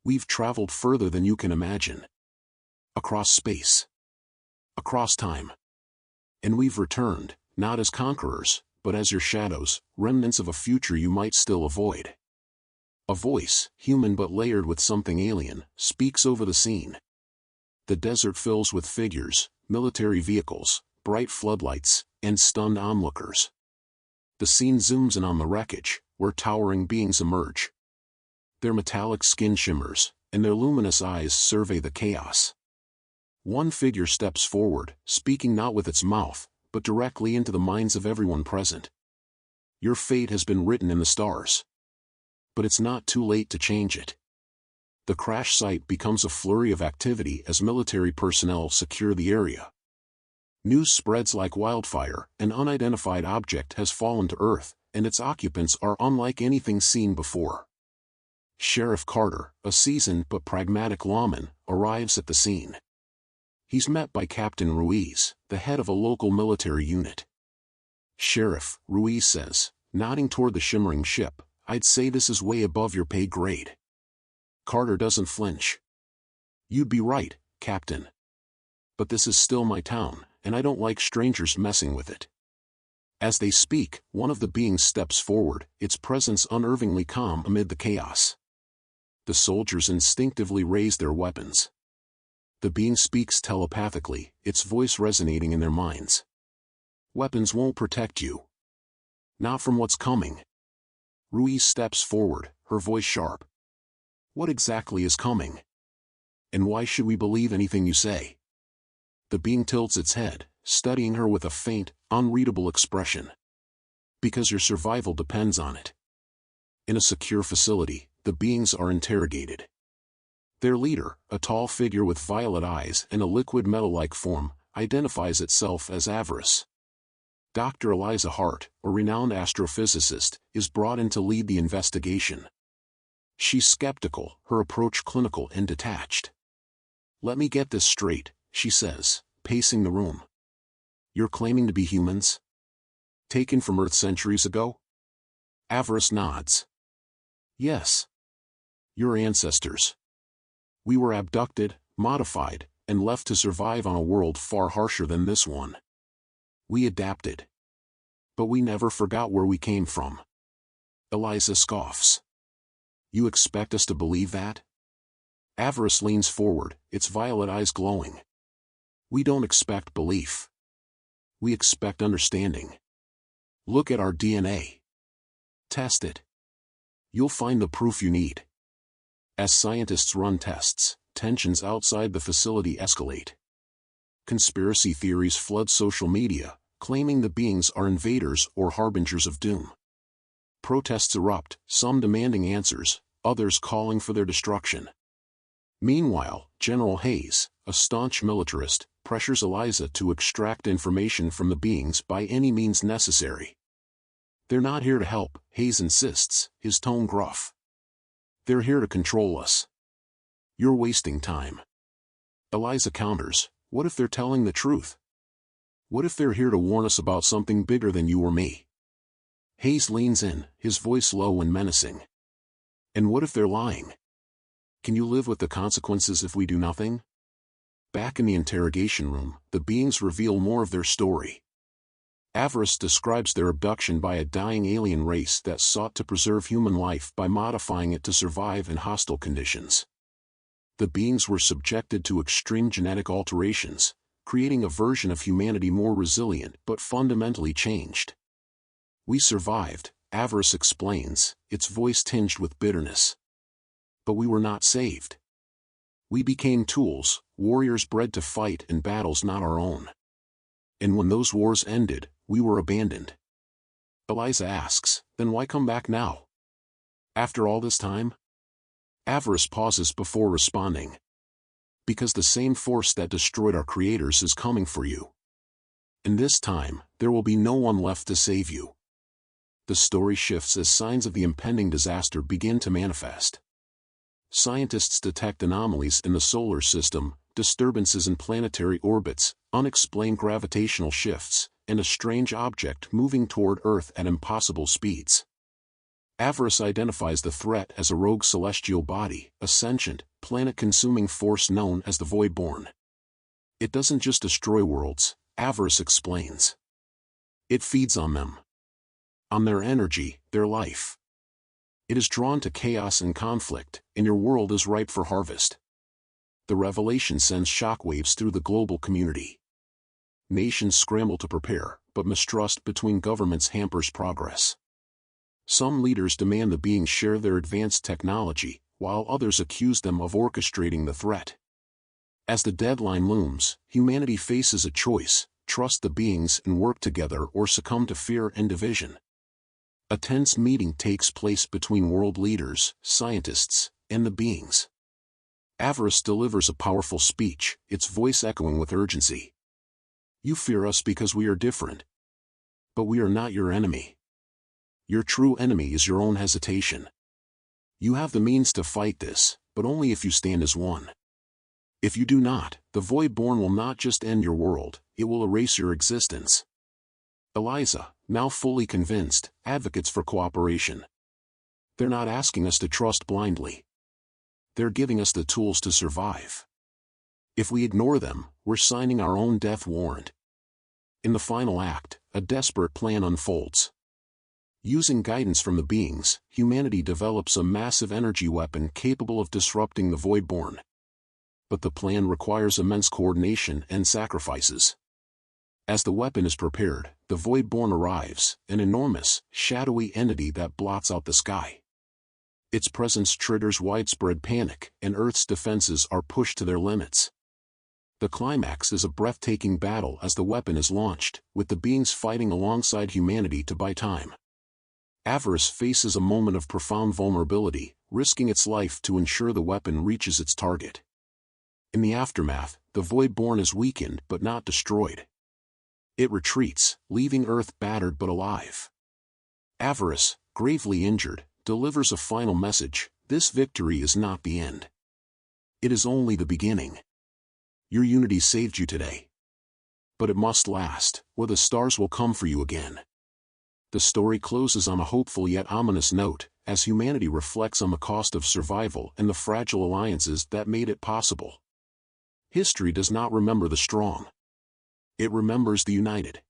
We've traveled further than you can imagine. Across space. Across time. And we've returned, not as conquerors, but as your shadows, remnants of a future you might still avoid. A voice, human but layered with something alien, speaks over the scene. The desert fills with figures, military vehicles, bright floodlights, and stunned onlookers. The scene zooms in on the wreckage, where towering beings emerge. Their metallic skin shimmers, and their luminous eyes survey the chaos. One figure steps forward, speaking not with its mouth, but directly into the minds of everyone present. Your fate has been written in the stars. But it's not too late to change it. The crash site becomes a flurry of activity as military personnel secure the area. News spreads like wildfire. An unidentified object has fallen to Earth, and its occupants are unlike anything seen before. Sheriff Carter, a seasoned but pragmatic lawman, arrives at the scene. He's met by Captain Ruiz, the head of a local military unit. "Sheriff," Ruiz says, nodding toward the shimmering ship, "I'd say this is way above your pay grade." Carter doesn't flinch. "You'd be right, Captain. But this is still my town, and I don't like strangers messing with it." As they speak, one of the beings steps forward, its presence unnervingly calm amid the chaos. The soldiers instinctively raise their weapons. The being speaks telepathically, its voice resonating in their minds. "Weapons won't protect you. Not from what's coming." Ruiz steps forward, her voice sharp. "What exactly is coming? And why should we believe anything you say?" The being tilts its head, studying her with a faint, unreadable expression. "Because your survival depends on it." In a secure facility, the beings are interrogated. Their leader, a tall figure with violet eyes and a liquid metal-like form, identifies itself as Avarice. Dr. Eliza Hart, a renowned astrophysicist, is brought in to lead the investigation. She's skeptical, her approach clinical and detached. "Let me get this straight," she says, pacing the room. "You're claiming to be humans? Taken from Earth centuries ago?" Avarice nods. "Yes. Your ancestors. We were abducted, modified, and left to survive on a world far harsher than this one. We adapted. But we never forgot where we came from." Eliza scoffs. "You expect us to believe that?" Avarice leans forward, its violet eyes glowing. "We don't expect belief. We expect understanding. Look at our DNA. Test it. You'll find the proof you need." As scientists run tests, tensions outside the facility escalate. Conspiracy theories flood social media, claiming the beings are invaders or harbingers of doom. Protests erupt, some demanding answers, others calling for their destruction. Meanwhile, General Hayes, a staunch militarist, pressures Eliza to extract information from the beings by any means necessary. "They're not here to help," Hayes insists, his tone gruff. "They're here to control us. You're wasting time." Eliza counters, "What if they're telling the truth? What if they're here to warn us about something bigger than you or me?" Hayes leans in, his voice low and menacing. "And what if they're lying? Can you live with the consequences if we do nothing?" Back in the interrogation room, the beings reveal more of their story. Avarice describes their abduction by a dying alien race that sought to preserve human life by modifying it to survive in hostile conditions. The beings were subjected to extreme genetic alterations, creating a version of humanity more resilient but fundamentally changed. "We survived," Avarice explains, its voice tinged with bitterness. "But we were not saved. We became tools, warriors bred to fight in battles not our own. And when those wars ended, we were abandoned." Eliza asks, "Then why come back now? After all this time?" Avarice pauses before responding. "Because the same force that destroyed our creators is coming for you. And this time, there will be no one left to save you." The story shifts as signs of the impending disaster begin to manifest. Scientists detect anomalies in the solar system, disturbances in planetary orbits, unexplained gravitational shifts, and a strange object moving toward Earth at impossible speeds. Avarice identifies the threat as a rogue celestial body, a sentient, planet-consuming force known as the Voidborn. It doesn't just destroy worlds, avarice explains. It feeds on them. On their energy, their life. It is drawn to chaos and conflict, and your world is ripe for harvest. The revelation sends shockwaves through the global community. Nations scramble to prepare, but mistrust between governments hampers progress. Some leaders demand the beings share their advanced technology, while others accuse them of orchestrating the threat. As the deadline looms, humanity faces a choice: trust the beings and work together or succumb to fear and division. A tense meeting takes place between world leaders, scientists, and the beings. Avarice delivers a powerful speech, its voice echoing with urgency. You fear us because we are different. But we are not your enemy. Your true enemy is your own hesitation. You have the means to fight this, but only if you stand as one. If you do not, the Voidborn will not just end your world, it will erase your existence. Eliza, now fully convinced, advocates for cooperation. They're not asking us to trust blindly. They're giving us the tools to survive. If we ignore them, we're signing our own death warrant. In the final act, a desperate plan unfolds. Using guidance from the beings, humanity develops a massive energy weapon capable of disrupting the Voidborn. But the plan requires immense coordination and sacrifices. As the weapon is prepared, the Voidborn arrives, an enormous, shadowy entity that blots out the sky. Its presence triggers widespread panic, and Earth's defenses are pushed to their limits. The climax is a breathtaking battle as the weapon is launched, with the beings fighting alongside humanity to buy time. Avarice faces a moment of profound vulnerability, risking its life to ensure the weapon reaches its target. In the aftermath, the Voidborn is weakened but not destroyed. It retreats, leaving Earth battered but alive. Avarice, gravely injured, delivers a final message: this victory is not the end. It is only the beginning. Your unity saved you today. But it must last, or the stars will come for you again. The story closes on a hopeful yet ominous note, as humanity reflects on the cost of survival and the fragile alliances that made it possible. History does not remember the strong. It remembers the united.